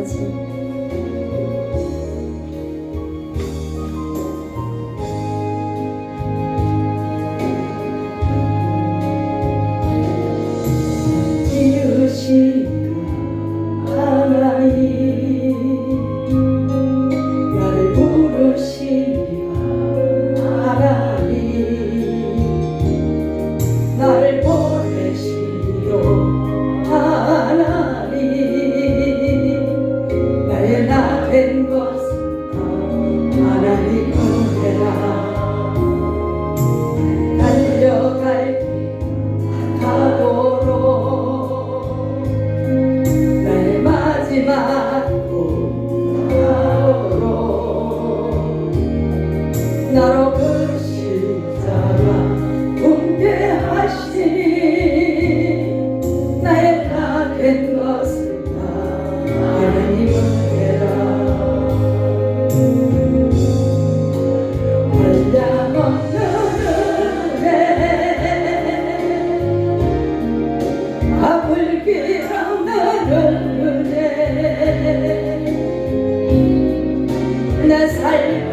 아버지, 나로 그 십자가 분배하시니 나의 다 된 것을 다 하나님은 해라. 한량없는 은혜 앞을 길 없는 은혜 내 삶을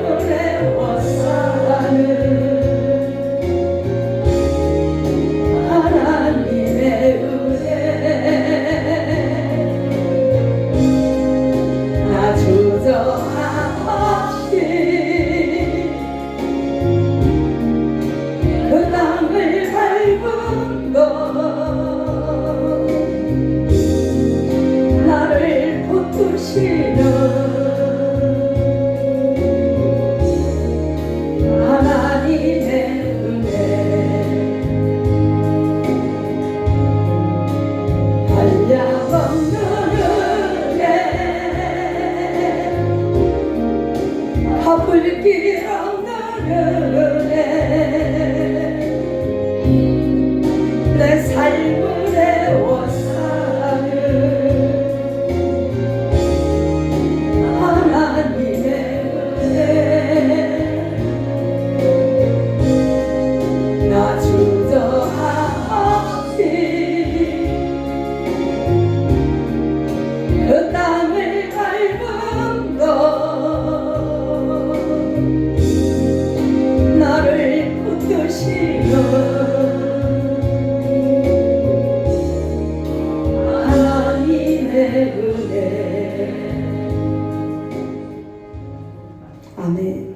불길 없는 은혜 내 삶을 애워싸는 하나님의 은혜 나 주저함없이 그 땅을 밟은 것 하나님의 은혜. 아멘.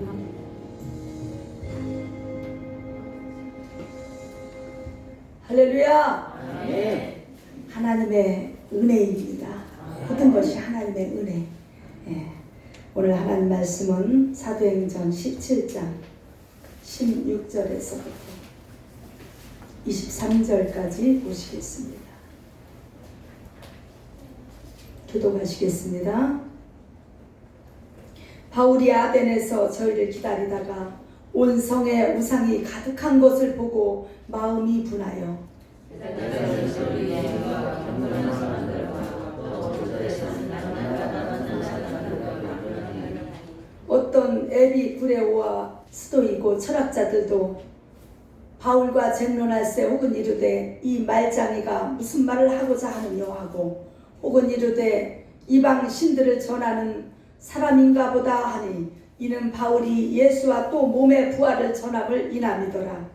할렐루야. 아멘. 하나님의 은혜입니다. 모든 것이 하나님의 은혜. 오늘 하나님 말씀은 사도행전 17장 16절에서부터 23절까지 보시겠습니다. 기도하시겠습니다. 바울이 아덴에서 저희를 기다리다가 온 성에 우상이 가득한 것을 보고 마음이 분하여 어떤 에비구레오와 스도이고 철학자들도 바울과 쟁론할세 혹은 이르되 이 말장이가 무슨 말을 하고자 하느냐 하고 혹은 이르되 이방 신들을 전하는 사람인가 보다 하니 이는 바울이 예수와 또 몸의 부활을 전함을 인함이더라.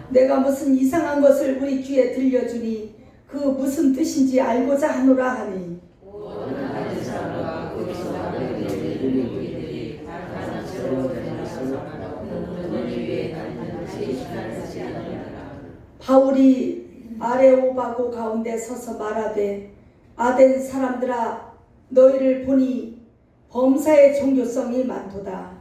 내가 무슨 이상한 것을 우리 귀에 들려주니 그 무슨 뜻인지 알고자 하노라 하니 바울이 아레오바고 가운데 서서 말하되 아덴 사람들아 너희를 보니 범사의 종교성이 많도다.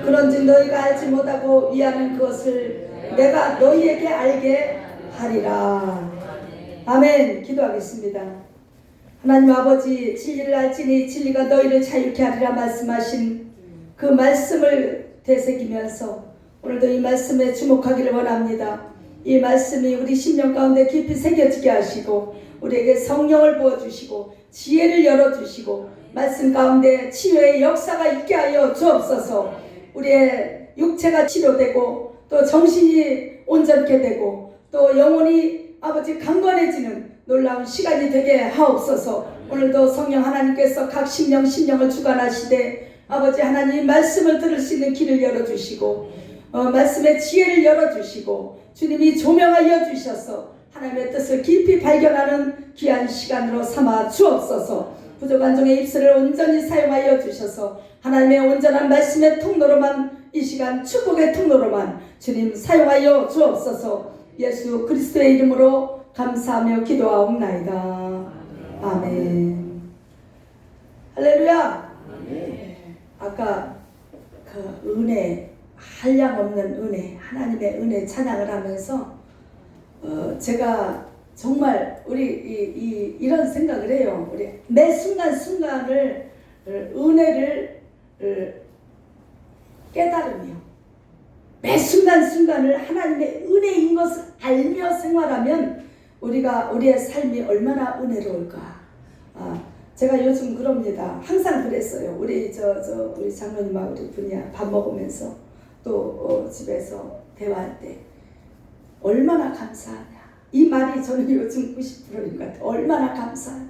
그런즉 너희가 알지 못하고 위하는 그것을 내가 너희에게 알게 하리라. 아멘. 기도하겠습니다. 하나님 아버지, 진리를 알지니 진리가 너희를 자유케 하리라 말씀하신 그 말씀을 되새기면서 오늘도 이 말씀에 주목하기를 원합니다. 이 말씀이 우리 심령 가운데 깊이 새겨지게 하시고 우리에게 성령을 부어주시고 지혜를 열어주시고 말씀 가운데 치유의 역사가 있게 하여 주옵소서. 우리의 육체가 치료되고 또 정신이 온전케 되고 또 영혼이 아버지 강건해지는 놀라운 시간이 되게 하옵소서. 오늘도 성령 하나님께서 각 심령을 주관하시되 아버지 하나님 말씀을 들을 수 있는 길을 열어주시고 말씀의 지혜를 열어주시고 주님이 조명하여 주셔서 하나님의 뜻을 깊이 발견하는 귀한 시간으로 삼아 주옵소서. 부족한 종의 입술을 온전히 사용하여 주셔서 하나님의 온전한 말씀의 통로로만 이 시간 축복의 통로로만 주님 사용하여 주옵소서. 예수 그리스도의 이름으로 감사하며 기도하옵나이다. 아멘. 할렐루야. 아까 그 은혜, 한량없는 은혜, 하나님의 은혜 찬양을 하면서 제가 정말 우리 이런 생각을 해요. 우리 매 순간순간을 은혜를 깨달으며 매 순간순간을 하나님의 은혜인 것을 알며 생활하면 우리의 삶이 얼마나 은혜로울까. 제가 요즘 그럽니다. 항상 그랬어요. 우리 장로님하고 우리 분이 밥 먹으면서 또 집에서 대화할 때 얼마나 감사하냐. 이 말이 저는 요즘 90%인 것 같아요. 얼마나 감사하냐.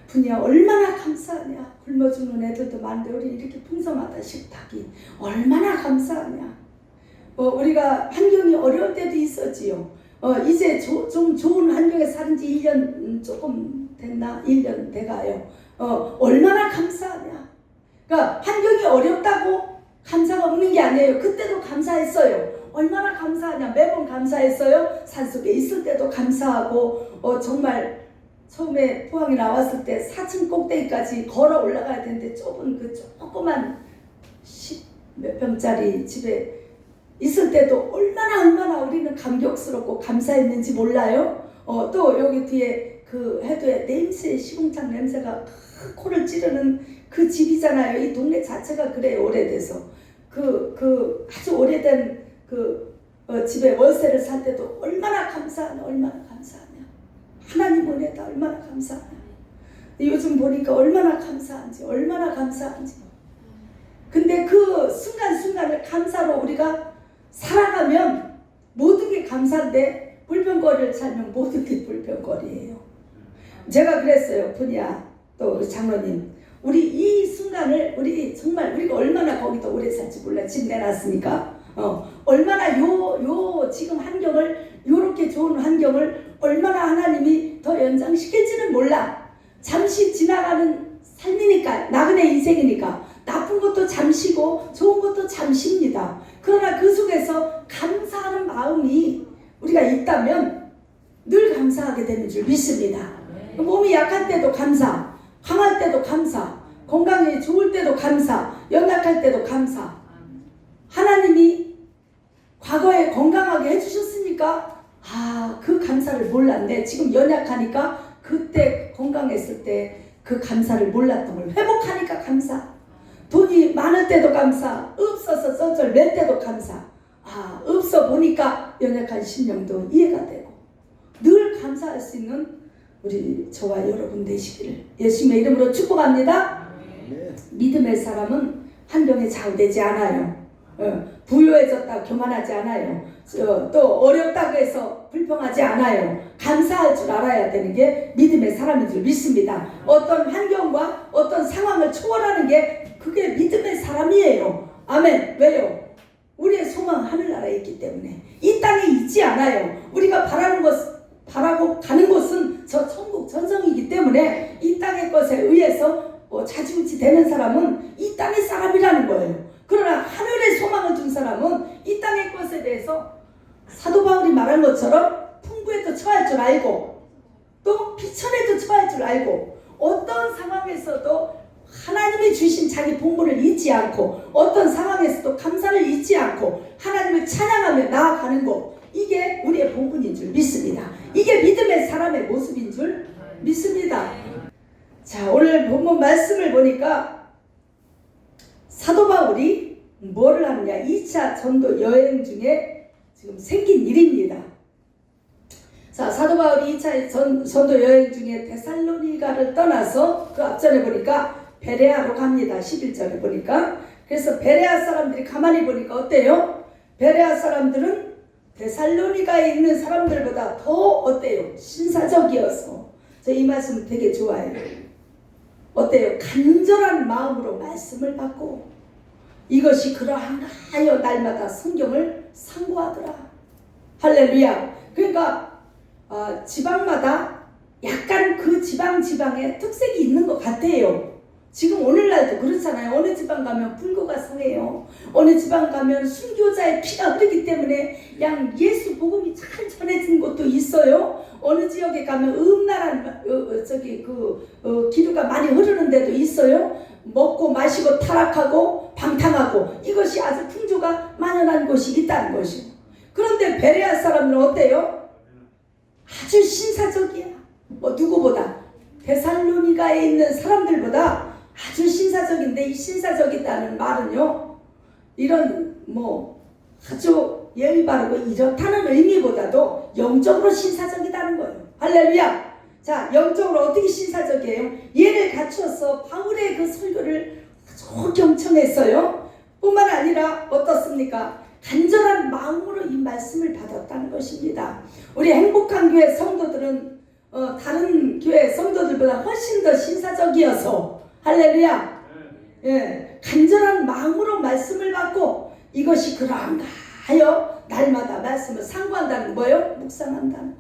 분이야 얼마나 감사하냐. 굶어 죽는 애들도 많은데 우리 이렇게 풍성하다 식탁이 얼마나 감사하냐. 우리가 환경이 어려울 때도 있었지요. 이제 좀 좋은 환경에 사는 지 1년 조금 됐나? 1년 돼가요. 얼마나 감사하냐. 그러니까 환경이 어렵다고 감사가 없는 게 아니에요. 그때도 감사했어요. 얼마나 감사하냐. 매번 감사했어요. 산속에 있을 때도 감사하고 정말 처음에 포항에 나왔을 때 4층 꼭대기까지 걸어 올라가야 되는데 좁은 그 조그만 10몇 평짜리 집에 있을 때도 얼마나 우리는 감격스럽고 감사했는지 몰라요. 또 여기 뒤에 그 해도에 냄새, 시궁창 냄새가 코를 찌르는 그 집이잖아요. 이 동네 자체가 그래요. 오래돼서 그 아주 오래된 집에 월세를 살 때도 얼마나 감사하냐. 하나님 은혜다. 얼마나 감사하냐. 요즘 보니까 얼마나 감사한지. 근데 그 순간순간을 감사로 우리가 살아가면 모든 게 감사인데 불평거리를 살면 모든 게 불평거리예요. 제가 그랬어요. 분이야 또 우리 장로님, 우리 이 순간을 우리가 얼마나 거기도 오래 살지 몰라. 집 내놨으니까 얼마나 지금 환경을 요렇게 좋은 환경을 얼마나 하나님이 더 연장시킬지는 몰라. 잠시 지나가는 삶이니까, 나그네 인생이니까 나쁜 것도 잠시고 좋은 것도 잠시입니다. 그러나 그 속에서 감사하는 마음이 우리가 있다면 늘 감사하게 되는 줄 믿습니다. 몸이 약할 때도 감사, 강할 때도 감사, 건강이 좋을 때도 감사, 연약할 때도 감사. 하나님이 과거에 건강하게 해주셨으니까 그 감사를 몰랐네. 지금 연약하니까 그때 건강했을 때 그 감사를 몰랐던 걸 회복하니까 감사. 돈이 많을 때도 감사, 없어서 쩔쩔 맬 때도 감사. 없어 보니까 연약한 심령도 이해가 되고 늘 감사할 수 있는 우리 저와 여러분 되시기를 예수님의 이름으로 축복합니다. 믿음의 사람은 환경에 좌우되지 않아요. 부유해졌다고 교만하지 않아요. 또 어렵다고 해서 불평하지 않아요. 감사할 줄 알아야 되는 게 믿음의 사람인 줄 믿습니다. 어떤 환경과 어떤 상황을 초월하는 게 그게 믿음의 사람이에요. 아멘. 왜요? 우리의 소망은 하늘나라에 있기 때문에 이 땅에 있지 않아요. 우리가 바라고 가는 곳은 저 천국 전성이기 때문에 이 땅의 것에 의해서 자지우지 되는 사람은 이 땅의 사람이라는 거예요. 그러나 하늘의 소망을 둔 사람은 이 땅의 것에 대해서 사도 바울이 말한 것처럼 풍부에도 처할 줄 알고 또 비천에도 처할 줄 알고 어떤 상황에서도 하나님이 주신 자기 본분을 잊지 않고 어떤 상황에서도 감사를 잊지 않고 하나님을 찬양하며 나아가는 것, 이게 우리의 본분인 줄 믿습니다. 이게 믿음의 사람의 모습인 줄 믿습니다. 자, 오늘 본문 말씀을 보니까 사도 바울이 뭐를 하느냐, 2차 전도 여행 중에 지금 생긴 일입니다. 자, 사도 바울이 2차 전도 여행 중에 데살로니가를 떠나서 그 앞전에 보니까 베레아로 갑니다. 11절에 보니까. 그래서 베레아 사람들이 가만히 보니까 어때요? 베레아 사람들은 데살로니가에 있는 사람들보다 더 어때요? 신사적이어서 저 이 말씀 되게 좋아해요. 어때요? 간절한 마음으로 말씀을 받고 이것이 그러한가 하여 날마다 성경을 상고하더라. 할렐루야. 그러니까 지방마다 약간 그 지방의 특색이 있는 것 같아요. 지금 오늘날도 그렇잖아요. 어느 지방 가면 불교가 성해요. 어느 지방 가면 순교자의 피가 흐르기 때문에 그냥 예수 복음이 잘 전해진 곳도 있어요. 어느 지역에 가면 음란한 기류가 많이 흐르는 데도 있어요. 먹고 마시고 타락하고 방탕하고 이것이 아주 풍조가 만연한 곳이 있다는 것이요. 그런데 베레아 사람들은 어때요? 아주 신사적이야. 누구보다 데살로니가에 있는 사람들보다 아주 신사적인데, 이 신사적이다는 말은요, 이런 아주 예의 바르고 이렇다는 의미보다도 영적으로 신사적이다는 거예요. 할렐루야. 자, 영적으로 어떻게 신사적이에요? 예를 갖춰서 바울의 그 설교를 아주 경청했어요. 뿐만 아니라 어떻습니까? 간절한 마음으로 이 말씀을 받았다는 것입니다. 우리 행복한 교회 성도들은 다른 교회 성도들보다 훨씬 더 신사적이어서 할렐루야. 예, 간절한 마음으로 말씀을 받고 이것이 그러한가 하여 날마다 말씀을 상고한다는 거예요. 묵상한다는 거예요.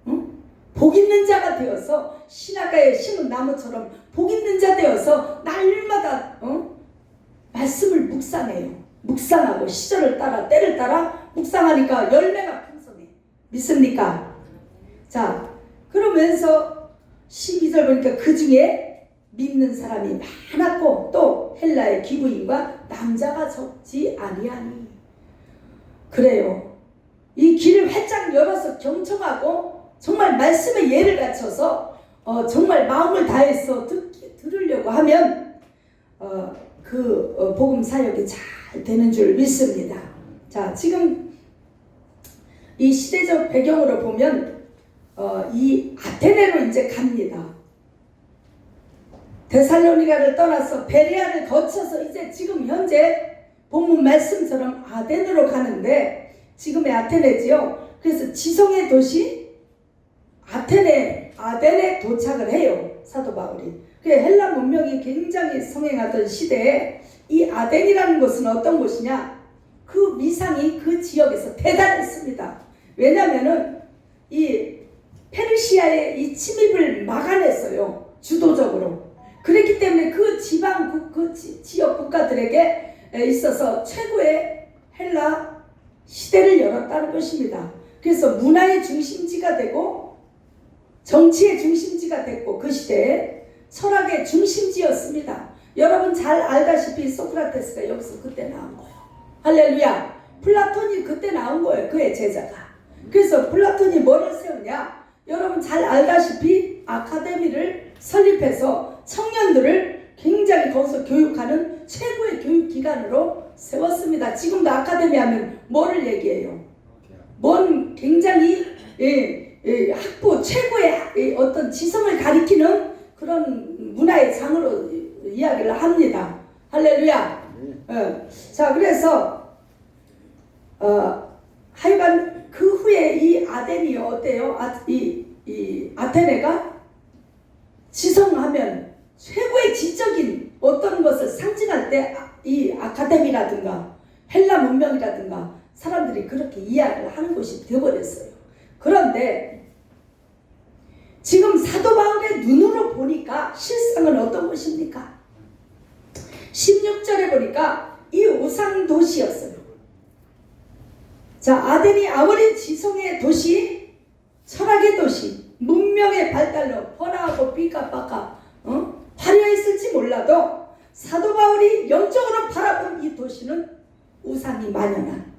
응? 복 있는 자가 되어서 신학가에 심은 나무처럼 복 있는 자 되어서 날마다 말씀을 묵상해요. 묵상하고 시절을 따라 때를 따라 묵상하니까 열매가 풍성해. 믿습니까? 자, 그러면서 12절 보니까 그 중에 믿는 사람이 많았고 또 헬라의 기부인과 남자가 적지 아니하니. 그래요. 이 길을 활짝 열어서 경청하고 정말 말씀의 예를 갖춰서 정말 마음을 다해서 들으려고 하면 복음 사역이 잘 되는 줄 믿습니다. 자, 지금 이 시대적 배경으로 보면 이 아테네로 이제 갑니다. 데살로니가를 떠나서 베레아를 거쳐서 이제 지금 현재 본문 말씀처럼 아덴으로 가는데 지금의 아테네지요. 그래서 지성의 도시 아덴에 도착을 해요. 사도 바울이. 그 헬라 문명이 굉장히 성행하던 시대에 이 아덴이라는 곳은 어떤 곳이냐? 그 위상이 그 지역에서 대단했습니다. 왜냐하면은 이 페르시아의 이 침입을 막아냈어요. 주도적으로. 그렇기 때문에 그 지역 국가들에게 있어서 최고의 헬라 시대를 열었다는 것입니다. 그래서 문화의 중심지가 되고 정치의 중심지가 됐고 그 시대에 철학의 중심지였습니다. 여러분 잘 알다시피 소크라테스가 여기서 그때 나온 거예요. 할렐루야. 플라톤이 그때 나온 거예요. 그의 제자가. 그래서 플라톤이 뭐를 세우냐? 여러분 잘 알다시피 아카데미를 설립해서 청년들을 굉장히 거기서 교육하는 최고의 교육기관으로 세웠습니다. 지금도 아카데미 하면 뭐를 얘기해요? 뭔 굉장히 학부 최고의 어떤 지성을 가리키는 그런 문화의 장으로 이야기를 합니다. 할렐루야. 자, 그래서 하여간 그 후에 이 아덴이 어때요? 이 아테네가 지성하면 최고의 지적인 어떤 것을 상징할 때 이 아카데미라든가 헬라 문명이라든가 사람들이 그렇게 이야기를 하는 곳이 되어버렸어요. 그런데 지금 사도 바울의 눈으로 보니까 실상은 어떤 것입니까? 16절에 보니까 이 우상 도시였어요. 자, 아덴이 아무리 지성의 도시, 철학의 도시, 문명의 발달로 번화하고 삐까빠까 화려했을지 몰라도 사도 바울이 영적으로 바라본 이 도시는 우상이 만연한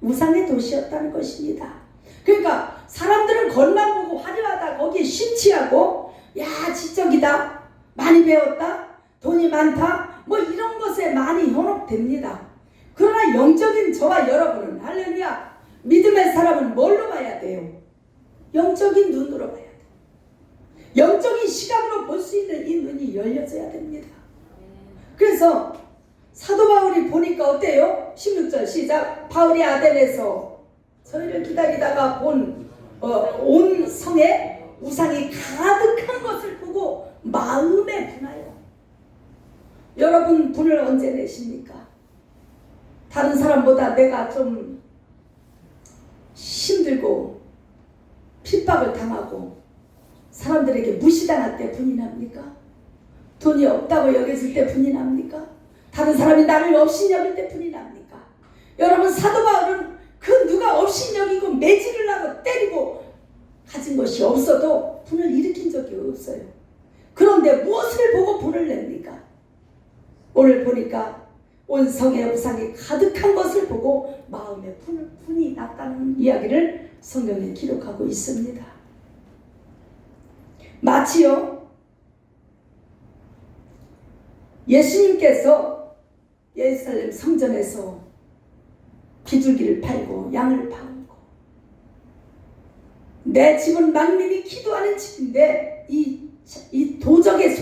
우상의 도시였다는 것입니다. 그러니까 사람들은 겉만 보고 화려하다, 거기에 심취하고 야 지적이다, 많이 배웠다, 돈이 많다, 뭐 이런 것에 많이 현혹됩니다. 그러나 영적인 저와 여러분은 할렐루야 믿음의 사람은 뭘로 봐야 돼요? 영적인 눈으로 봐야 돼. 영적인 시각으로 볼 수 있는 이 눈이 열려져야 됩니다. 그래서 사도 바울이 보니까 어때요? 16절 시작. 바울이 아덴에서 저희를 기다리다가 온 성에 우상이 가득한 것을 보고 마음에 분하여. 여러분 분을 언제 내십니까? 다른 사람보다 내가 좀 힘들고 핍박을 당하고 사람들에게 무시당할 때 분이 납니까? 돈이 없다고 여겨질 때 분이 납니까? 다른 사람이 나를 업신여길 때 분이 납니까? 여러분 사도 바울은 그 누가 업신여기고 매질을 하고 때리고 가진 것이 없어도 분을 일으킨 적이 없어요. 그런데 무엇을 보고 분을 냅니까? 오늘 보니까 온 성에 우상이 가득한 것을 보고 마음에 분이 났다는 이야기를 성경에 기록하고 있습니다. 마치요 예수님께서 예루살렘 성전에서 비둘기를 팔고 양을 팔고 내 집은 만민이 기도하는 집인데 이 도적의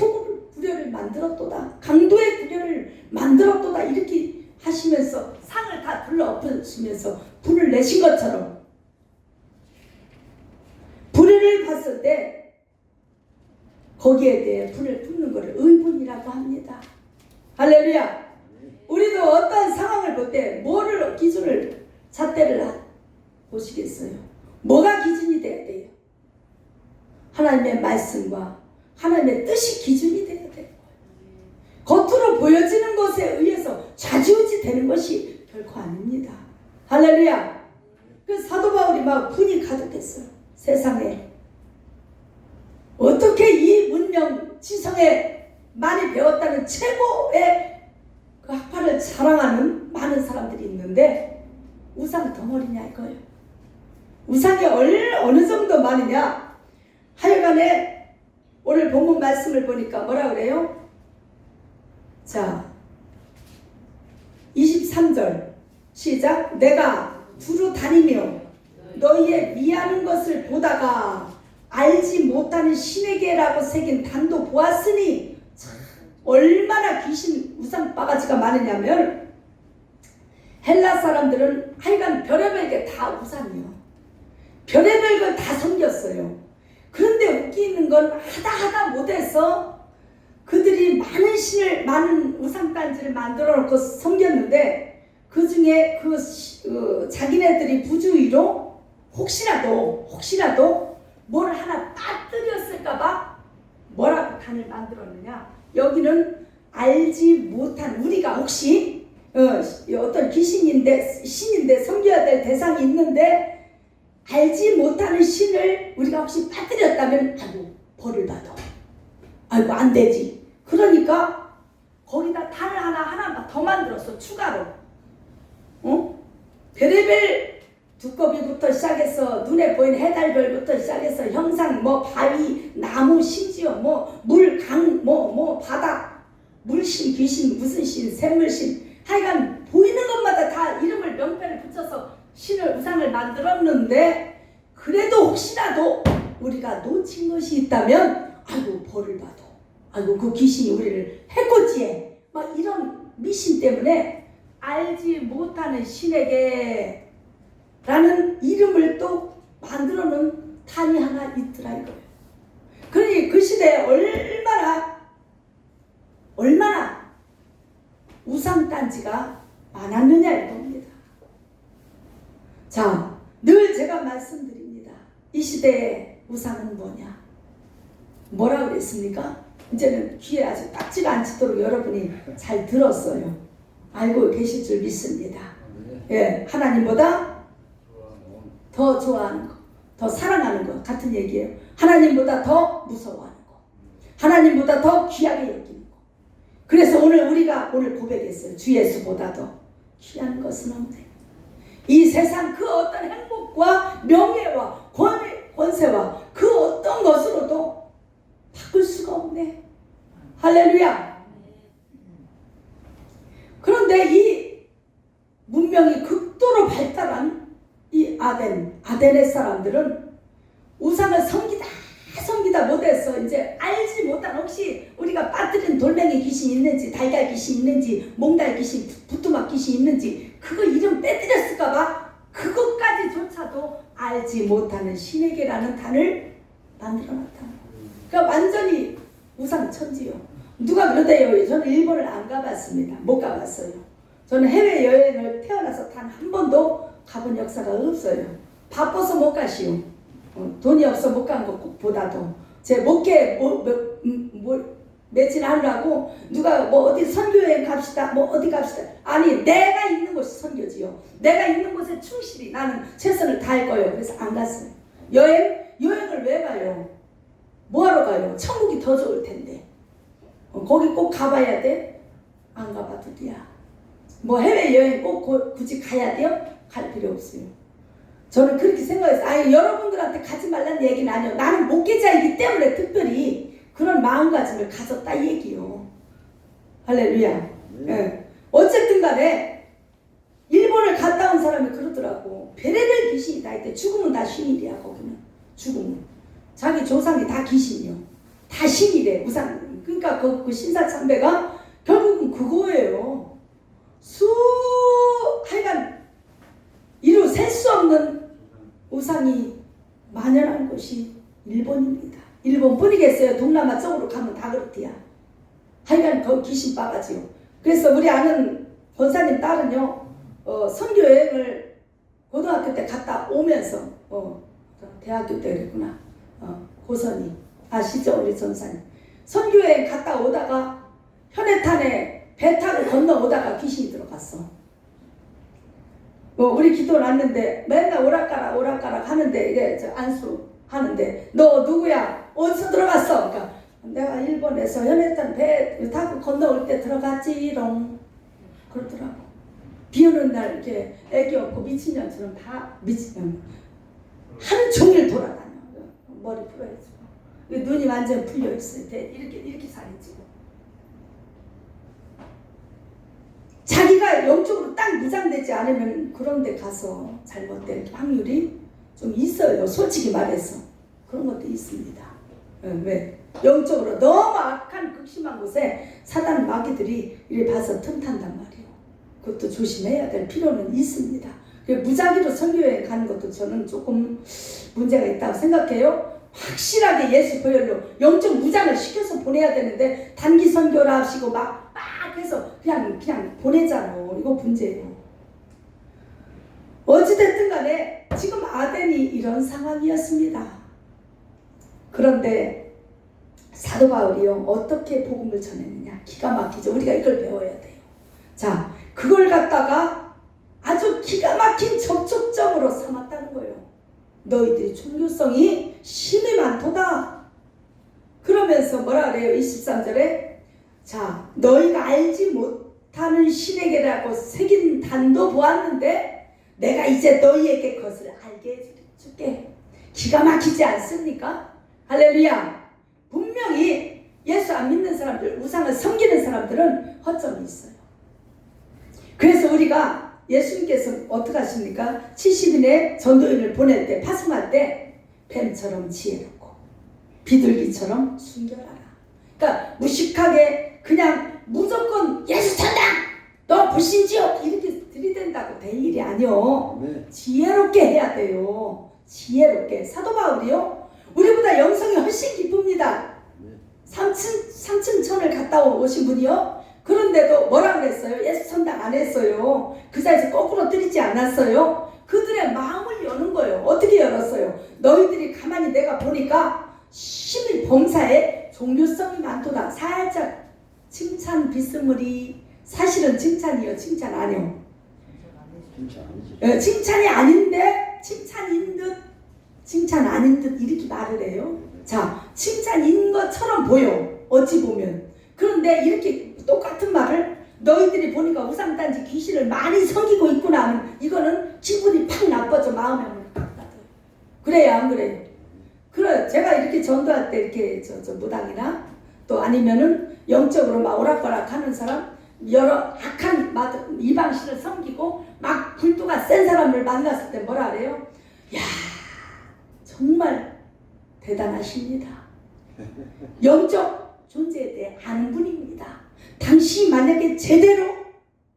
구려를 만들었도다. 강도의 구려를 만들었도다. 이렇게 하시면서 상을 다 둘러엎으시면서 불을 내신 것처럼 불을 봤을 때 거기에 대해 불을 뿜는 것을 의분이라고 합니다. 할렐루야. 우리도 어떤 상황을 볼 때 뭐를 기준을 잣대를 보시겠어요? 뭐가 기준이 돼야 돼요? 하나님의 말씀과 하나님의 뜻이 기준이 돼야 돼요. 겉으로 보여지는 것에 의해서 좌지우지 되는 것이 결코 아닙니다. 할렐루야. 그 사도 바울이 막 분이 가득했어요. 세상에 어떻게 이 문명 지성에 많이 배웠다는 최고의 그 학파를 자랑하는 많은 사람들이 있는데 우상 덩어리냐 이거예요. 우상이 어느 정도 많으냐. 하여간에 오늘 본문 말씀을 보니까 뭐라 그래요? 자 23절 시작. 내가 두루 다니며 너희의 미하는 것을 보다가 알지 못하는 신에게라고 새긴 단도 보았으니 얼마나 귀신 우상 바가지가 많으냐면 헬라 사람들은 하여간 별의별 게 다 우상이요. 별의별 걸 다 섬겼어요. 그런데 웃기는 건 하다 못해서 그들이 많은 우상단지를 만들어 놓고 섬겼는데 그 중에 자기네들이 부주의로 혹시라도 뭘 하나 빠뜨렸을까봐 뭐라고 단을 만들었느냐. 여기는 알지 못한 우리가 혹시 어떤 신인데 섬겨야 될 대상이 있는데 알지 못하는 신을 우리가 혹시 빠뜨렸다면 아이고 벌을 받아. 아이고 안 되지. 그러니까 거기다 단을 하나 더 만들었어. 추가로. 별의별 두꺼비부터 시작해서 눈에 보이는 해달별부터 시작해서 형상 바위 나무 심지어 물 강 바다 물신 귀신 무슨 신 샘물신 하여간 보이는 것마다 다 이름을 명패를 붙여서 신을 우상을 만들었는데 그래도 혹시라도 우리가 놓친 것이 있다면 아이고 벌을 받아. 아이고 그 귀신이 우리를 해코지해. 막 이런 미신 때문에 알지 못하는 신에게 라는 이름을 또 만들어 놓은 단이 하나 있더라 이거예요. 그러니 그 시대에 얼마나 우상단지가 많았느냐 이겁니다. 자, 늘 제가 말씀드립니다. 이 시대의 우상은 뭐냐? 뭐라 그랬습니까? 이제는 귀에 아주 딱지가 안 치도록 여러분이 잘 들었어요. 알고 계실 줄 믿습니다. 예, 하나님보다 더 좋아하는 거, 더 사랑하는 거 같은 얘기예요. 하나님보다 더 무서워하는 거, 하나님보다 더 귀하게 여기는 거. 그래서 우리가 고백했어요. 주 예수보다 더 귀한 것은 없네. 이 세상 그 어떤 행복과 명예와 권세와 그 어떤 것으로도 바꿀 수가 없네. 할렐루야. 그런데 이 문명이 극도로 발달한 이 아덴의 사람들은 우상을 섬기다 못해서 이제 알지 못한, 혹시 우리가 빠뜨린 돌멩이 귀신 있는지, 달걀 귀신 있는지, 몽달 귀신, 부뚜막 귀신 있는지, 그거 이름 빼뜨렸을까봐 그것까지조차도 알지 못하는 신에게라는 단을 만들어놨다. 그러니까 완전히 우상 천지요. 누가 그러대요. 저는 일본을 안 가봤습니다. 못 가봤어요. 저는 해외여행을 태어나서 단 한 번도 가본 역사가 없어요. 바빠서 못 가시오. 돈이 없어 못 간 것보다도 제 목회 며칠 하느라고 누가 뭐 어디 선교여행 갑시다, 뭐 어디 갑시다. 아니, 내가 있는 곳이 선교지요. 내가 있는 곳에 충실히 나는 최선을 다할 거예요. 그래서 안 갔어요. 여행을 왜 가요? 뭐하러 가요? 천국이 더 좋을 텐데. 거기 꼭 가봐야 돼? 안 가봐도 돼야. 뭐 해외여행 꼭 굳이 가야 돼요? 갈 필요 없어요. 저는 그렇게 생각했어요. 아니, 여러분들한테 가지 말라는 얘기는 아니에요. 나는 목회자이기 때문에 특별히 그런 마음가짐을 가졌다 이 얘기요. 할렐루야. 네. 어쨌든 간에 일본을 갔다 온 사람이 그러더라고. 별의별 귀신이 다 있대. 죽으면 다 신이래야. 거기는 죽으면 자기 조상이 다 귀신이요. 다 신이래. 우상. 그러니까 그 신사참배가 결국은 그거예요. 하여간 이루 셀 수 없는 우상이 만연한 곳이 일본입니다. 일본뿐이겠어요. 동남아 쪽으로 가면 다 그렇대야. 하여간 거기 귀신 빠가지요. 그래서 우리 아는 권사님 딸은요, 선교여행을 고등학교 때 갔다 오면서, 대학교 때 그랬구나. 고선이 아시죠? 우리 전사님. 선교여행 갔다 오다가 현해탄에 배 타고 건너오다가 귀신이 들어갔어. 우리 기도 났는데 맨날 오락가락 하는데, 이게 저 안수 하는데, 너 누구야? 어디서 들어갔어? 그러니까 내가 일본에서 현해탄 배 타고 건너올 때 들어갔지롱. 그러더라고. 비 오는 날 이렇게 애기 없고 미친년처럼 다 하루 종일 돌아다녀. 머리 풀어야지. 눈이 완전 풀려 있어요. 이렇게 살이 찌고. 자기가 영적으로 딱 무장되지 않으면 그런 데 가서 잘못될 확률이 좀 있어요. 솔직히 말해서. 그런 것도 있습니다. 왜? 영적으로 너무 악한 극심한 곳에 사단 마귀들이 이래 봐서 틈탄단 말이에요. 그것도 조심해야 될 필요는 있습니다. 무작위로 선교여행 가는 것도 저는 조금 문제가 있다고 생각해요. 확실하게 예수 보혈로 영적 무장을 시켜서 보내야 되는데 단기 선교라 하시고 막 해서 그냥 보내잖아. 이거 문제예요. 어찌됐든 간에 지금 아덴이 이런 상황이었습니다. 그런데 사도 바울이요, 어떻게 복음을 전했느냐. 기가 막히죠. 우리가 이걸 배워야 돼요. 자, 그걸 갖다가 아주 기가 막힌 접촉점으로 삼았다는 거예요. 너희들이 종교성이 심히 많도다. 그러면서 뭐라 그래요? 23절에 자, 너희가 알지 못하는 신에게라고 새긴 단도 보았는데 내가 이제 너희에게 그것을 알게 해줄게. 기가 막히지 않습니까? 할렐루야. 분명히 예수 안 믿는 사람들, 우상을 섬기는 사람들은 허점이 있어요. 그래서 우리가 예수님께서 어떻게 하십니까? 70인의 전도인을 보낼 때, 파송할 때 뱀처럼 지혜롭고 비둘기처럼 순결하라. 그러니까 무식하게 그냥 무조건 예수 찬다! 너 불신지요! 이렇게 들이댄다고 될 일이 아니요. 네. 지혜롭게 해야 돼요. 지혜롭게. 사도 바울이요, 우리보다 영성이 훨씬 깊습니다. 3층 천을 갔다 오신 분이요, 그런데도 뭐라 그랬어요? 예수 천당 안 했어요. 그 자리에서 거꾸로 때리지 않았어요. 그들의 마음을 여는 거예요. 어떻게 열었어요? 너희들이 가만히 내가 보니까 심히 범사에 종교성이 많도다. 살짝 칭찬 비스무리. 사실은 칭찬이요, 칭찬 아니요. 칭찬이 아닌데 칭찬인 듯, 칭찬 아닌 듯 이렇게 말을 해요. 자, 칭찬인 것처럼 보여, 어찌 보면. 그런데 이렇게 똑같은 말을 너희들이 보니까 우상단지 귀신을 많이 섬기고 있구나 하면 이거는 기분이 팍 나빠져. 마음에 팍 나빠져. 그래요, 안 그래요? 그래, 제가 이렇게 전도할 때 이렇게 저 무당이나 또 아니면은 영적으로 막 오락가락 하는 사람, 여러 악한 이방신을 섬기고 막 불도가 센 사람을 만났을 때 뭐라 그래요? 야, 정말 대단하십니다. 영적 존재에 대해 아는 분입니다. 당신이 만약에 제대로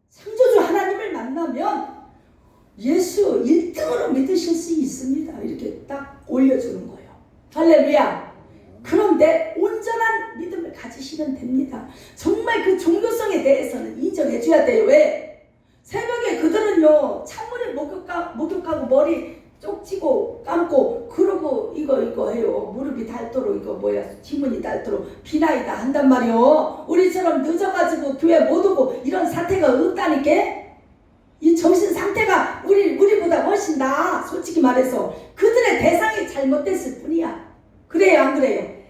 창조주 하나님을 만나면 예수 1등으로 믿으실 수 있습니다. 이렇게 딱 올려주는 거예요. 할렐루야. 그런데 온전한 믿음을 가지시면 됩니다. 정말 그 종교성에 대해서는 인정해 줘야 돼요. 왜? 새벽에 그들은요 창문에 목욕하고 머리 쪽지고 감고 그러고 이거 해요. 무릎이 닳도록 이거 지문이 닳도록 비나이다 한단 말이요. 우리처럼 늦어가지고 교회 못 오고 이런 사태가 없다니까. 이 정신 상태가 우리보다 훨씬 나아. 솔직히 말해서 그들의 대상이 잘못됐을 뿐이야. 그래요 안 그래요?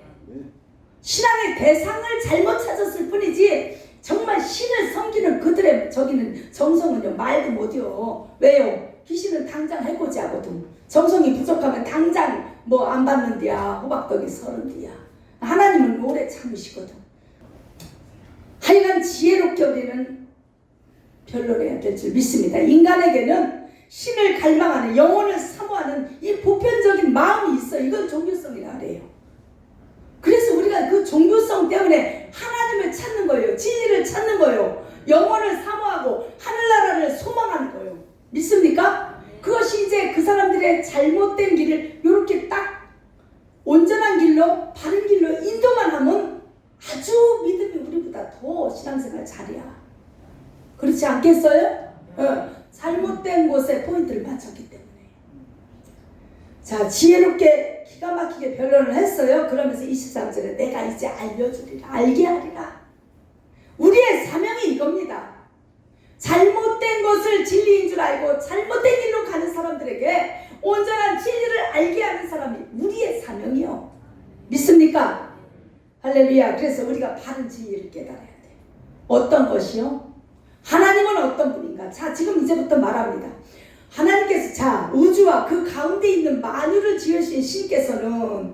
신앙의 대상을 잘못 찾았을 뿐이지 정말 신을 섬기는 그들의 저기는 정성은요 말도 못해요. 왜요? 귀신은 당장 해코지 하거든. 정성이 부족하면 당장 뭐 안 받는디야. 호박떡이 서른디야. 하나님은 오래 참으시거든. 하여간 지혜롭게 우리는 변론해야 될 줄 믿습니다. 인간에게는 신을 갈망하는 영혼을 사모하는 이 보편적인 마음이 있어. 이건 종교성이라 그래요. 그래서 우리가 그 종교성 때문에 하나님을 찾는 거예요. 진리를 찾는 거예요. 영혼을 사모하고 하늘나라를 소망하는 거예요. 믿습니까? 그것이 이제 그 사람들의 잘못된 길을 이렇게 딱 온전한 길로 바른 길로 인도만 하면 아주 믿음이 우리보다 더 신앙생활 잘이야. 그렇지 않겠어요? 잘못된 곳에 포인트를 맞췄기 때문에. 자, 지혜롭게 기가 막히게 변론을 했어요. 그러면서 23절에 내가 이제 알려주리라. 알게 하리라. 우리의 사명이 이겁니다. 잘못된 것을 진리인 줄 알고 잘못된 길로 가는 사람들에게 온전한 진리를 알게 하는 사람이 우리의 사명이요. 믿습니까? 할렐루야. 그래서 우리가 바른 진리를 깨달아야 돼요. 어떤 것이요? 하나님은 어떤 분인가? 자, 지금 이제부터 말합니다. 하나님께서 자 우주와 그 가운데 있는 만유를 지으신 신께서는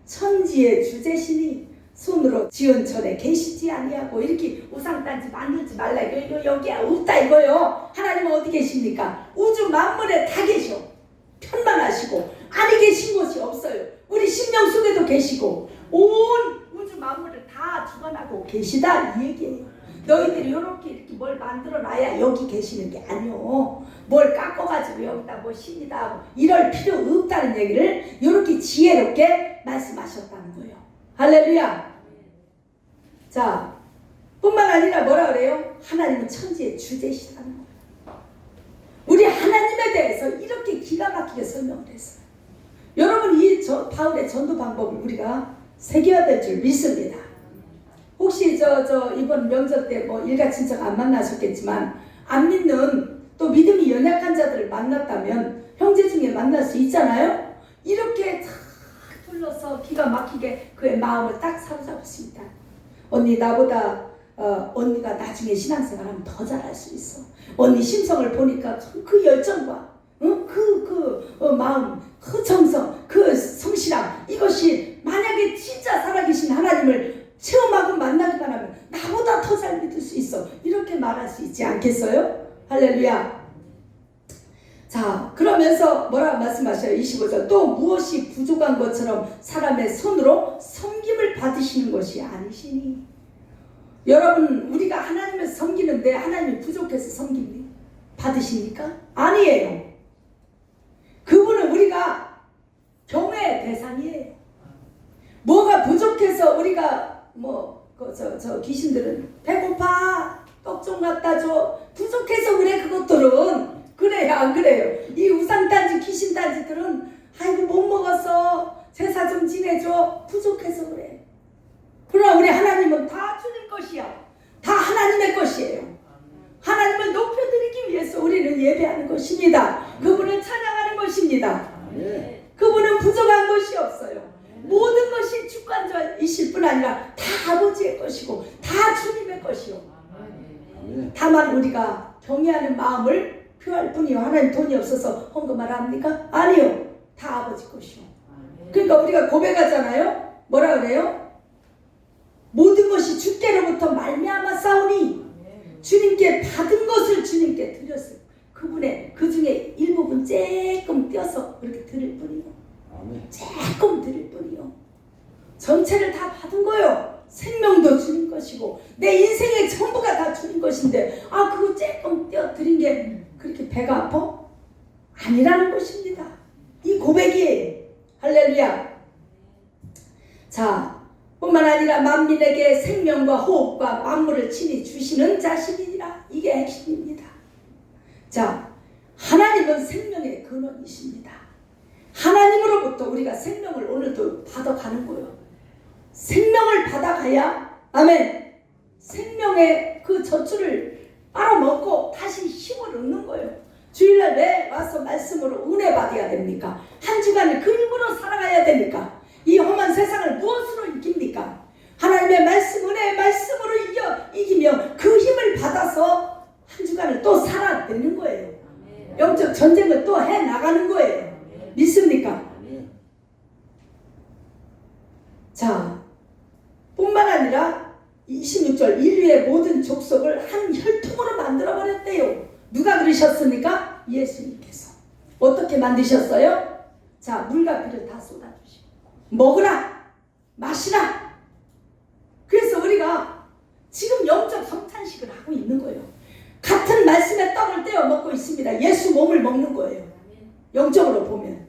천지의 주제신이 손으로 지은 전에 계시지 아니하고 이렇게 우상단지 만들지 말라 이거 여기야 없다 이거요. 하나님은 어디 계십니까? 우주 만물에 다 계셔. 편만하시고 아니 계신 곳이 없어요. 우리 심령 속에도 계시고 온 우주 만물을 다 주관하고 계시다 이 얘기예요. 너희들이 이렇게 뭘 만들어놔야 여기 계시는 게 아니오. 뭘 깎아가지고 여기다 뭐 신이다 하고 이럴 필요 없다는 얘기를 이렇게 지혜롭게 말씀하셨다는 거예요. 할렐루야. 자, 뿐만 아니라 뭐라 그래요? 하나님은 천지의 주제시라는 거예요. 우리 하나님에 대해서 이렇게 기가 막히게 설명을 했어요. 여러분 이 바울의 전도 방법을 우리가 새겨야 될 줄 믿습니다. 혹시 이번 명절 때 뭐 일가친척 안 만나셨겠지만 안 믿는 또 믿음이 연약한 자들을 만났다면 형제 중에 만날 수 있잖아요. 이렇게 탁 둘러서 기가 막히게 그의 마음을 딱 사로잡습니다. 언니 나보다 언니가 나중에 신앙생활하면 더 잘할 수 있어. 언니 심성을 보니까 그 열정과 마음, 그 정성, 그 성실함 이것이 만약에 진짜 살아계신 하나님을 체험하고 만나기만 하면 나보다 더 잘 믿을 수 있어. 이렇게 말할 수 있지 않겠어요? 할렐루야. 자, 그러면서 뭐라고 말씀하셔요? 25절. 또 무엇이 부족한 것처럼 사람의 손으로 섬김을 받으시는 것이 아니시니. 여러분 우리가 하나님을 섬기는데 하나님이 부족해서 섬김 받으십니까? 아니에요. 그분은 우리가 경외의 대상이에요. 뭐가 부족해서 우리가 귀신들은 배고파 떡 좀 갖다 줘 부족해서 그래. 그것들은 그래요 안 그래요? 이 우상단지 귀신단지들은 아이고 못 먹었어 제사 좀 지내줘 부족해서 그래. 그러나 우리 하나님은 다 주님 것이야. 다 하나님의 것이에요. 하나님을 높여드리기 위해서 우리는 예배하는 것입니다. 그분을 찬양하는 것입니다. 그분은 부족한 것이 없어요. 모든 것이 주관자이실 뿐 아니라 다 아버지의 것이고 다 주님의 것이요. 다만 우리가 경외하는 마음을 표할 뿐이요. 하나님 돈이 없어서 헌금을 합니까? 아니요. 다 아버지 것이요. 그러니까 우리가 고백하잖아요. 뭐라 그래요? 모든 것이 주께로부터 말미암아 싸우니 주님께 받은 것을 주님께 드렸어요. 그분의 그 중에 일부분 조금 떼어서 그렇게 드릴 뿐이요. 조금 조금 드릴 뿐이요. 전체를 다 받은 거요. 생명도 주는 것이고 내 인생의 전부가 다 주는 것인데 그거 조금 떼어드린 게 그렇게 배가 아파? 아니라는 것입니다. 이 고백이에요. 할렐루야. 자, 뿐만 아니라 만민에게 생명과 호흡과 만물을 친히 주시는 자신이니라. 이게 핵심입니다. 자, 하나님은 생명의 근원이십니다. 하나님으로부터 우리가 생명을 오늘도 받아가는 거예요. 생명을 받아가야, 아멘, 생명의 그 젖줄을 빨아먹고 다시 힘을 얻는 거예요. 주일날 왜 와서 말씀으로 은혜 받아야 됩니까? 한 주간을 그 힘으로 살아가야 됩니까? 이 험한 세상을 무엇으로 이깁니까? 하나님의 말씀, 은혜의 말씀으로 이기며 그 힘을 받아서 한 주간을 또 살아내는 거예요. 영적 전쟁을 또 해나가는 거예요. 믿습니까? 자, 뿐만 아니라 26절 인류의 모든 족속을 한 혈통으로 만들어버렸대요. 누가 그러셨습니까? 예수님께서. 어떻게 만드셨어요? 자, 물과 피를 다 쏟아주시고 먹으라, 마시라. 그래서 우리가 지금 영적 성찬식을 하고 있는 거예요. 같은 말씀의 떡을 떼어 먹고 있습니다. 예수 몸을 먹는 거예요. 영적으로 보면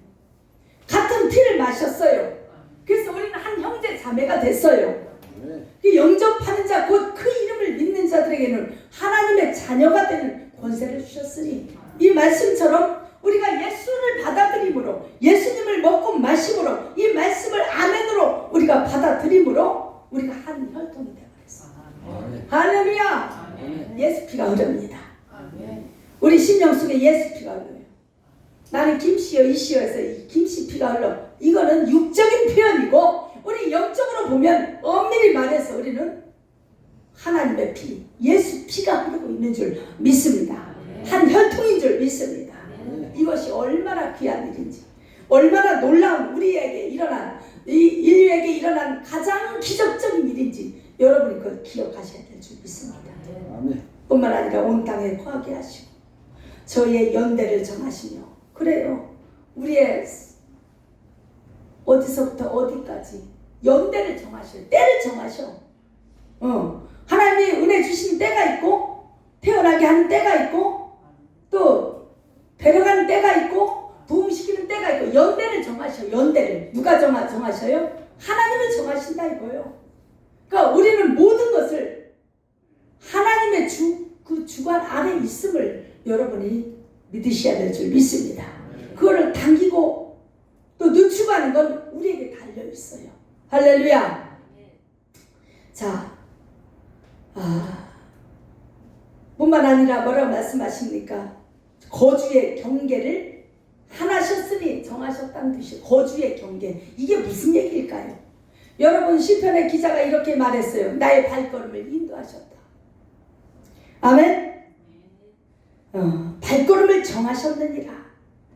같은 피를 마셨어요. 그래서 우리는 한 형제 자매가 됐어요. 그 영접하는 자, 곧 그 이름을 믿는 자들에게는 하나님의 자녀가 되는 권세를 주셨으니 이 말씀처럼 우리가 예수를 받아들임으로, 예수님을 먹고 마심으로, 이 말씀을 아멘으로 우리가 받아들임으로 우리가 한 혈통이 되어버렸어요. 할렐루야. 예수 피가 흐릅니다. 우리 심령 속에 예수 피가 흘러요. 나는 김씨여 이씨여에서 이 김씨 피가 흘러. 이거는 육적인 표현이고 우리 영적으로 보면 엄밀히 말해서 우리는 하나님의 피, 예수 피가 흐르고 있는 줄 믿습니다. 한 혈통인 줄 믿습니다. 이것이 얼마나 귀한 일인지, 얼마나 놀라운 우리에게 일어난, 이 인류에게 일어난 가장 기적적인 일인지 여러분이 그걸 기억하셔야 될 줄 믿습니다. 뿐만 아니라 온 땅에 거하게 하시고 저희의 연대를 정하시며, 그래요, 우리의 어디서부터 어디까지 연대를 정하셔요. 때를 정하셔. 하나님이 은혜 주시는 때가 있고, 태어나게 하는 때가 있고, 또 데려가는 때가 있고, 부흥시키는 때가 있고, 연대를 정하셔. 연대를 누가 정하셔요? 하나님을 정하신다 이거예요. 그러니까 우리는 모든 것을 하나님의 그 주관 안에 있음을 여러분이 믿으셔야 될 줄 믿습니다. 그거를 당기고 또 늦추고하는 건 우리에게 달려 있어요. 할렐루야. 자, 뿐만 아니라 뭐라고 말씀하십니까? 거주의 경계를 하나셨으니 정하셨다는 뜻이에요. 거주의 경계. 이게 무슨 얘기일까요? 여러분, 시편의 기자가 이렇게 말했어요. 나의 발걸음을 인도하셨다. 아멘. 발걸음을 정하셨느니라.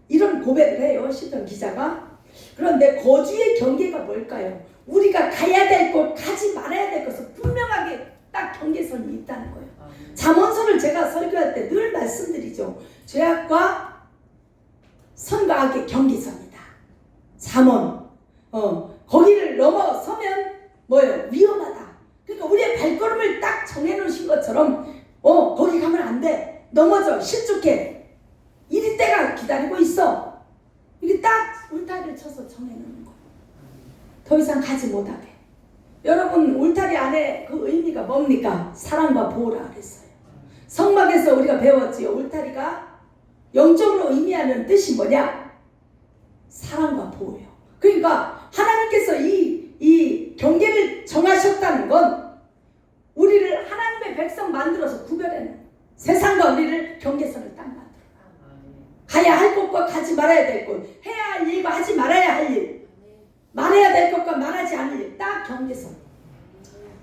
이런 고백을 해요, 시편 기자가. 그런데 거주의 경계가 뭘까요? 우리가 가야 될 곳, 가지 말아야 될 것은 분명하게 딱 경계선이 있다는 거예요. 잠언서를 제가 설교할 때 늘 말씀드리죠. 죄악과 선과 악의 경계선이다. 잠언. 거기를 넘어서면 뭐예요? 위험하다. 그러니까 우리의 발걸음을 딱 정해놓으신 것처럼 거기 가면 안 돼. 넘어져. 실족해. 이리 때가 기다리고 있어. 이게 딱 울타리를 쳐서 정해놓는 거예요. 더 이상 가지 못하게. 여러분, 울타리 안에 그 의미가 뭡니까? 사랑과 보호라 그랬어요. 성막에서 우리가 배웠지요. 울타리가 영적으로 의미하는 뜻이 뭐냐? 사랑과 보호예요. 그러니까 하나님께서 이 경계를 정하셨다는 건 우리를 하나님의 백성 만들어서 구별해는, 세상과 우리를 경계선을 딱 만들어. 가야 할 곳과 가지 말아야 될 곳, 해야 할 일과 하지 말아야 할 일, 말해야 될 것과 말하지 않을 일, 딱 경계선.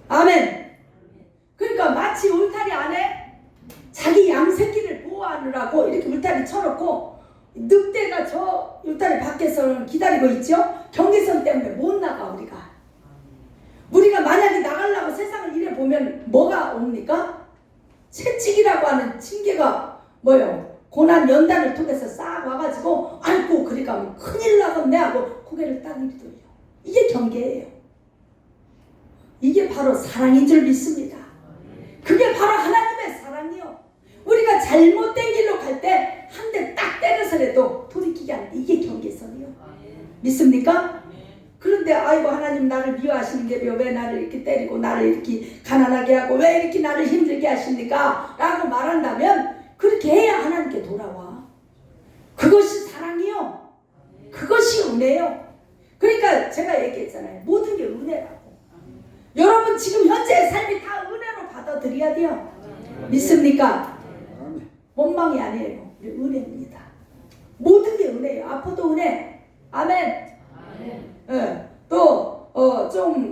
아멘. 그러니까 마치 울타리 안에 자기 양새끼를 보호하느라고 이렇게 울타리 쳐놓고 늑대가 저 울타리 밖에서 기다리고 있죠. 경계선 때문에 못 나가. 우리가 만약에 나가려고 세상을 이래 보면 뭐가 옵니까? 채찍이라고 하는 징계가 뭐예요? 고난 연단을 통해서 싹 와가지고 아이고 그리 가면 큰일 나겠네 하고 고개를 딱 이리 돌려. 이게 경계예요. 이게 바로 사랑인 줄 믿습니다. 그게 바로 하나님의 사랑이요. 우리가 잘못된 길로 갈 때 한 대 딱 때려서라도 돌이키게 하는 이게 경계선이요. 믿습니까? 그런데 아이고 하나님 나를 미워하시는 게 왜 나를 이렇게 때리고 나를 이렇게 가난하게 하고 왜 이렇게 나를 힘들게 하십니까? 라고 말한다면 그렇게 해야 하나님께 돌아와. 그것이 사랑이요. 그것이 은혜요. 그러니까 제가 얘기했잖아요. 모든 게 은혜라고. 여러분 지금 현재의 삶이 다 은혜로 받아들여야 돼요. 믿습니까? 원망이 아니에요. 우리 은혜입니다. 모든 게 은혜예요. 아파도 은혜. 아멘. 예. 또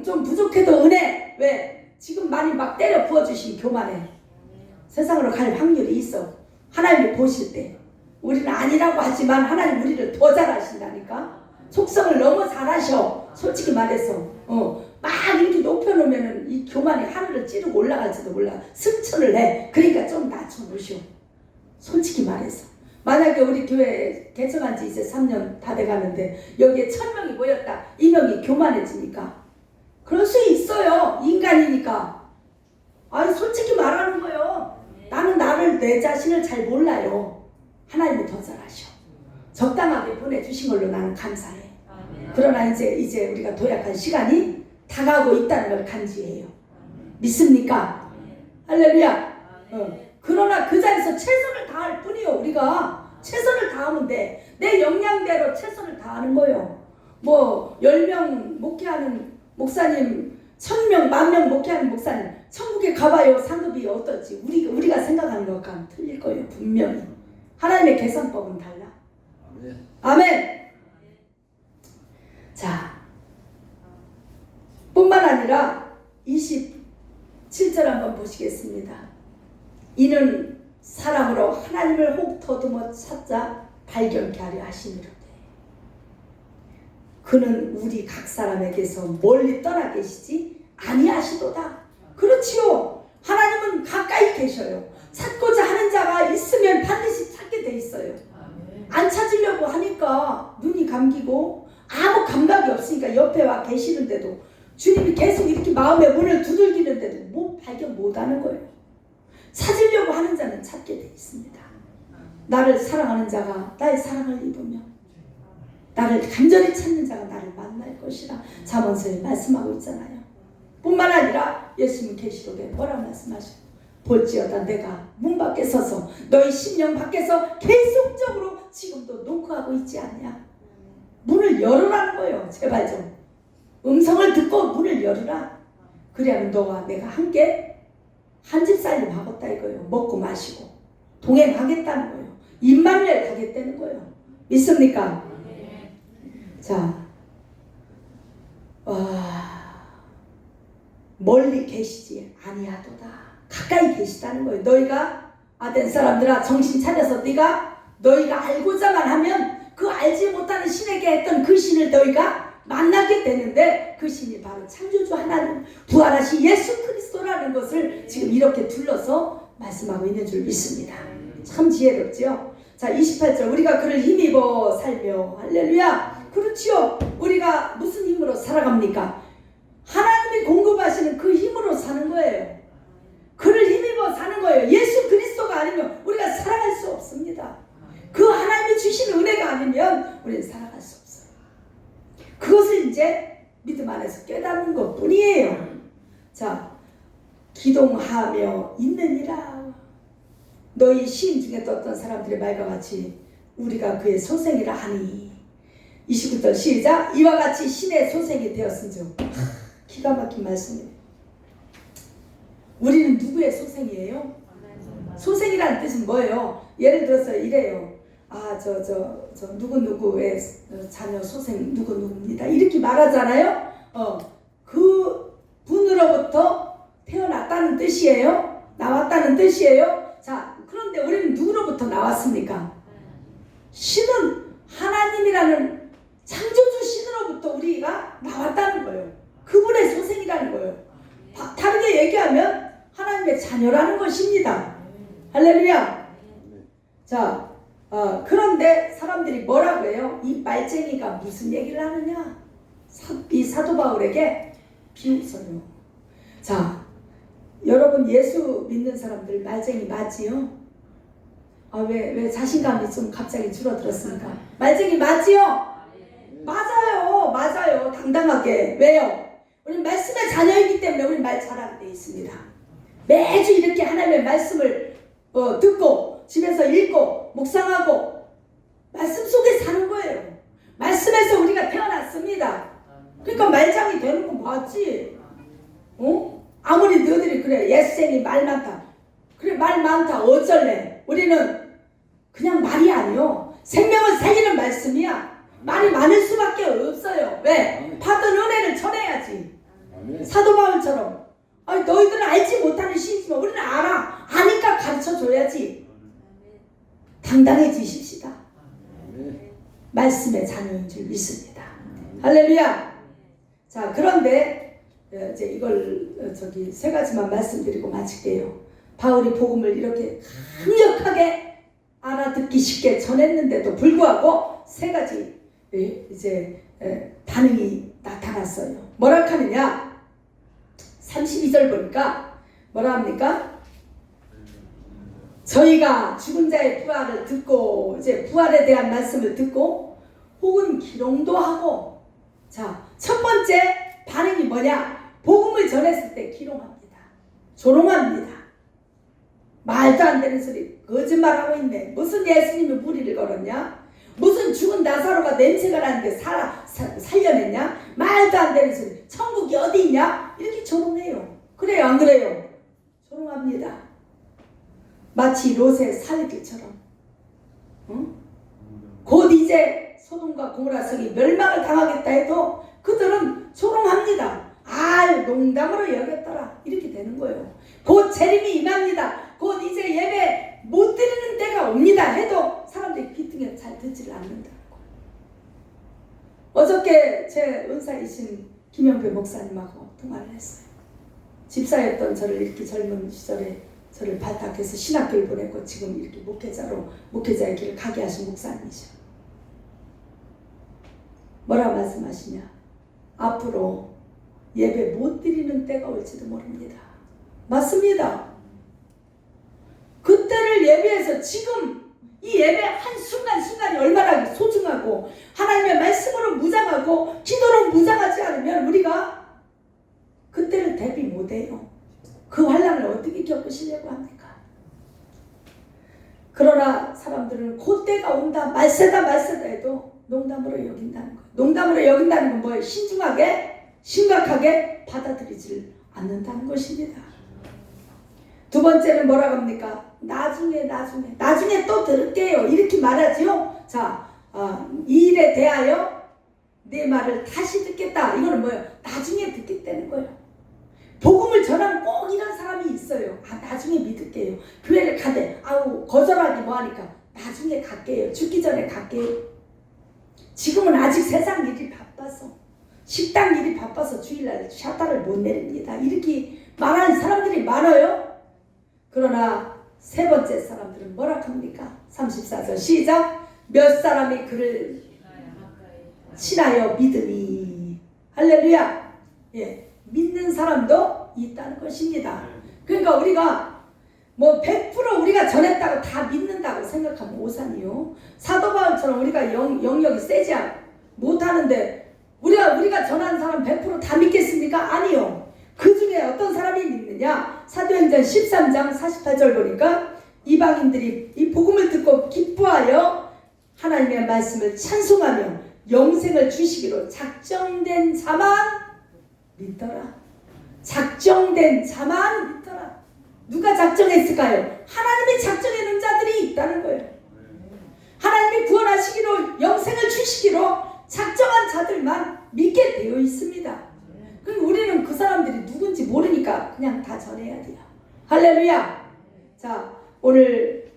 좀 부족해도 은혜. 왜? 지금 많이 막 때려 부어주신 교만해. 세상으로 갈 확률이 있어. 하나님이 보실 때 우리는 아니라고 하지만 하나님 우리를 더 잘하신다니까. 속성을 너무 잘하셔. 솔직히 말해서 막 이렇게 높여놓으면 이 교만이 하늘을 찌르고 올라갈지도 몰라. 승천을 해. 그러니까 좀 낮춰놓으시오. 솔직히 말해서 만약에 우리 교회 개척한 지 이제 3년 다 돼가는데 여기에 1000명이 모였다. 이 명이 교만해지니까 그럴 수 있어요. 인간이니까. 아니 솔직히 말하는 거예요. 나는 나를 내 자신을 잘 몰라요. 하나님이 더 잘 아셔. 적당하게 보내주신 걸로 나는 감사해. 그러나 이제 우리가 도약할 시간이 다가오고 있다는 걸 간지해요. 믿습니까? 할렐루야. 그러나 그 자리에서 최선을 다할 뿐이요. 우리가 최선을 다하면 돼. 내 역량대로 최선을 다하는 거예요. 뭐 10명 목회하는 목사님, 1000명, 10,000명 목회하는 목사님 천국에 가봐요. 상급이 어떨지 우리가 생각하는 것과는 틀릴 거예요. 분명히. 하나님의 계산법은 달라. 아멘. 자, 뿐만 아니라 27절 한번 보시겠습니다. 이는 사랑으로 하나님을 혹 더듬어 찾자 발견케 하려 하시니로되 그는 우리 각 사람에게서 멀리 떠나 계시지 아니하시도다. 그렇지요. 하나님은 가까이 계셔요. 찾고자 하는 자가 있으면 반드시 찾게 돼 있어요. 안 찾으려고 하니까 눈이 감기고 아무 감각이 없으니까 옆에 와 계시는데도 주님이 계속 이렇게 마음의 문을 두들기는데도 뭐 발견 못하는 거예요. 찾으려고 하는 자는 찾게 돼 있습니다. 나를 사랑하는 자가 나의 사랑을 입으며 나를 간절히 찾는 자가 나를 만날 것이라 잠언서에 말씀하고 있잖아요. 뿐만 아니라 예수님 계시록에 뭐라 말씀하시고 볼지어다 내가 문 밖에 서서 너희 심령 밖에서 계속적으로 지금도 노크하고 있지 않냐. 문을 열으라는 거예요. 제발 좀 음성을 듣고 문을 열으라. 그래야면 너와 내가 함께 한 집 살림 하겠다 이거예요. 먹고 마시고 동행하겠다는 거예요. 임마누엘 가겠다는 거예요. 믿습니까? 자, 멀리 계시지 아니하도다. 가까이 계시다는 거예요. 너희가 아덴 사람들아 정신 차려서 너희가 알고자만 하면 그 알지 못하는 신에게 했던 그 신을 너희가 만나게 되는데 그 신이 바로 창조주 하나님 부활하신 예수 그리스도라는 것을 지금 이렇게 둘러서 말씀하고 있는 줄 믿습니다. 참 지혜롭죠. 자 28절 우리가 그를 힘입어 살며 할렐루야. 그렇지요. 우리가 무슨 힘으로 살아갑니까? 하나님이 공급하시는 그 힘으로 사는 거예요. 그를 힘입어 사는 거예요. 예수 그리스도가 아니면 우리가 살아갈 수 없습니다. 그 하나님이 주신 은혜가 아니면 우리는 살아갈 수 없어요. 그것을 이제 믿음 안에서 깨닫는 것 뿐이에요. 자, 기동하며 있느니라. 너희 시인 중에 떴던 사람들의 말과 같이 우리가 그의 소생이라 하니. 29절 시작. 이와 같이 신의 소생이 되었은즉. 기가 막힌 말씀이에요. 우리는 누구의 소생이에요? 소생이라는 뜻은 뭐예요? 예를 들어서 이래요. 누구누구의 자녀 소생 누구누구입니다. 이렇게 말하잖아요. 그 분으로부터 태어났다는 뜻이에요. 나왔다는 뜻이에요. 자, 그런데 우리는 누구로부터 나왔습니까? 신은 하나님이라는 창조주 신으로부터 우리가 나왔다는 거예요. 그분의 소생이라는 거예요. 다르게 얘기하면 하나님의 자녀라는 것입니다. 할렐루야. 자, 그런데 사람들이 뭐라고 해요? 이 말쟁이가 무슨 얘기를 하느냐? 이 사도 바울에게 비웃어요. 자, 여러분 예수 믿는 사람들 말쟁이 맞지요? 왜 자신감이 좀 갑자기 줄어들었습니까? 말쟁이 맞지요? 맞아요. 당당하게. 왜요? 우리 말씀의 자녀이기 때문에 우리 말 잘하게 돼 있습니다. 매주 이렇게 하나님의 말씀을 듣고 집에서 읽고 묵상하고 말씀 속에 사는 거예요. 말씀에서 우리가 태어났습니다. 그러니까 말장이 되는 건 맞지. 아무리 너희들이 그래 예수생이 말 많다. 그래 말 많다 어쩔래. 우리는 그냥 말이 아니요. 생명을 살리는 말씀이야. 말이 많을 수밖에 없어요. 왜? 받은 은혜를 전해야지. 사도 바울처럼 너희들은 알지 못하는 신이지만 우리는 알아. 아니까 가르쳐줘야지. 당당해지십시다. 말씀의 자녀인 줄 믿습니다. 할렐루야. 자, 그런데 이제 이걸 세 가지만 말씀드리고 마칠게요. 바울이 복음을 이렇게 강력하게 알아듣기 쉽게 전했는데도 불구하고 세 가지 이제 반응이 나타났어요. 뭐라 하느냐? 32절 보니까 뭐라 합니까? 저희가 죽은 자의 부활을 듣고 이제 부활에 대한 말씀을 듣고 혹은 기롱도 하고, 자, 첫 번째 반응이 뭐냐? 복음을 전했을 때 기롱합니다. 조롱합니다. 말도 안 되는 소리, 거짓말하고 있네. 무슨 예수님이 무리를 걸었냐? 무슨 죽은 나사로가 냄새가 나는데 살려냈냐? 말도 안 되는 소리. 천국이 어디 있냐? 이렇게 조롱해요. 그래요, 안 그래요? 조롱합니다. 마치 롯의 사위들처럼. 곧 이제 소돔과 고모라 성이 멸망을 당하겠다 해도 그들은 조롱합니다. 농담으로 여겼더라. 이렇게 되는 거예요. 곧 재림이 임합니다. 곧 이제 예배 못 드리는 때가 옵니다 해도 사람들이 귀등에 잘 듣지를 않는다는 거예요. 어저께 제 은사이신 김영배 목사님하고 통화를 했어요. 집사였던 저를 이렇게 젊은 시절에 저를 발탁해서 신학교를 보냈고 지금 이렇게 목회자의 길을 가게 하신 목사님이죠. 뭐라 말씀하시냐? 앞으로 예배 못 드리는 때가 올지도 모릅니다. 맞습니다. 그때를 예배해서 지금 이 예배 한순간순간이 얼마나 소중하고 하나님의 말씀으로 무장하고 기도로 무장하지 않으면 우리가 그때를 대비 못해요. 그 환난을 어떻게 겪으시려고 합니까? 그러나 사람들은 그때가 온다 말세다 해도 농담으로 여긴다는 거예요. 농담으로 여긴다는 건 뭐예요? 신중하게 심각하게 받아들이질 않는다는 것입니다. 두 번째는 뭐라고 합니까? 나중에 또 들을게요. 이렇게 말하지요. 자, 이 일에 대하여 내 말을 다시 듣겠다. 이거는 뭐예요? 나중에 듣겠다는 거예요. 복음을 전하면 꼭 이런 사람이 있어요. 나중에 믿을게요. 교회를 가대. 거절하기 뭐하니까 나중에 갈게요. 죽기 전에 갈게요. 지금은 아직 세상 일이 바빠서 식당 일이 바빠서 주일날 샤타를 못 내립니다. 이렇게 말하는 사람들이 많아요. 그러나 세 번째 사람들은 뭐라 합니까? 34절 시작. 몇 사람이 그를 친하여 믿으니. 할렐루야. 예, 믿는 사람도 있다는 것입니다. 그러니까 우리가 100% 우리가 전했다고 다 믿는다고 생각하면 오산이요. 사도 바울처럼 우리가 영역이 세지 못하는데 우리가 전하는 사람 100% 다 믿겠습니까? 아니요. 그 중에 어떤 사람이 믿느냐? 사도행전 13장 48절 보니까 이방인들이 이 복음을 듣고 기뻐하여 하나님의 말씀을 찬송하며 영생을 주시기로 작정된 자만 믿더라. 작정된 자만 믿더라. 누가 작정했을까요? 하나님이 작정해 놓은 자들이 있다는 거예요. 하나님이 구원하시기로 영생을 주시기로 작정한 자들만 믿게 되어 있습니다. 그럼 우리는 그 사람들이 누군지 모르니까 그냥 다 전해야 돼요. 할렐루야. 자, 오늘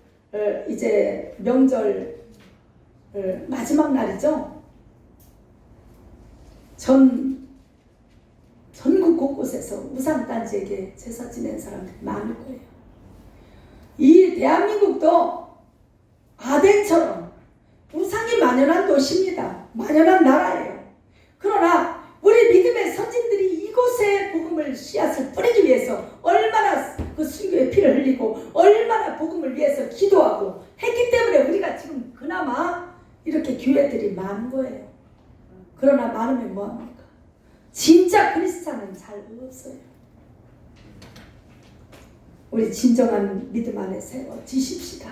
이제 명절 마지막 날이죠. 전국 곳곳에서 우상단지에게 제사 지낸 사람들이 많을 거예요. 이 대한민국도 아덴처럼 우상이 만연한 도시입니다. 만연한 나라예요. 그러나 우리 위해서 얼마나 그 순교의 피를 흘리고 얼마나 복음을 위해서 기도하고 했기 때문에 우리가 지금 그나마 이렇게 교회들이 많은 거예요. 그러나 많으면 뭐합니까? 진짜 그리스도는 잘 없어요. 우리 진정한 믿음 안에 세워지십시다.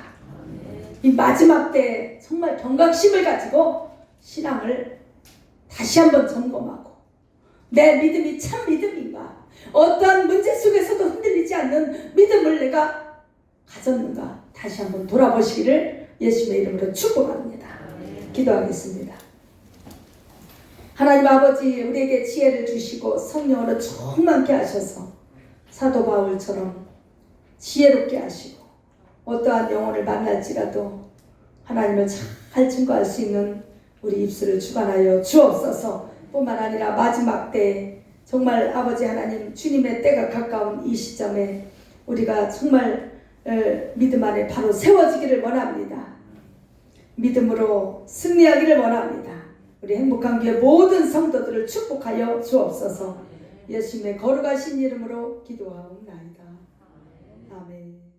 이 마지막 때 정말 경각심을 가지고 신앙을 다시 한번 점검하고 내 믿음이 참 믿음인가? 어떠한 문제 속에서도 흔들리지 않는 믿음을 내가 가졌는가? 다시 한번 돌아보시기를 예수님의 이름으로 축복합니다. 기도하겠습니다. 하나님 아버지, 우리에게 지혜를 주시고 성령으로 충만케 하셔서 사도 바울처럼 지혜롭게 하시고 어떠한 영혼을 만날지라도 하나님을 잘 증거할 수 있는 우리 입술을 주관하여 주옵소서. 뿐만 아니라 마지막 때 정말 아버지 하나님 주님의 때가 가까운 이 시점에 우리가 정말 믿음 안에 바로 세워지기를 원합니다. 믿음으로 승리하기를 원합니다. 우리 행복한 교회 모든 성도들을 축복하여 주옵소서. 예수님의 거룩하신 이름으로 기도하옵나이다. 아멘.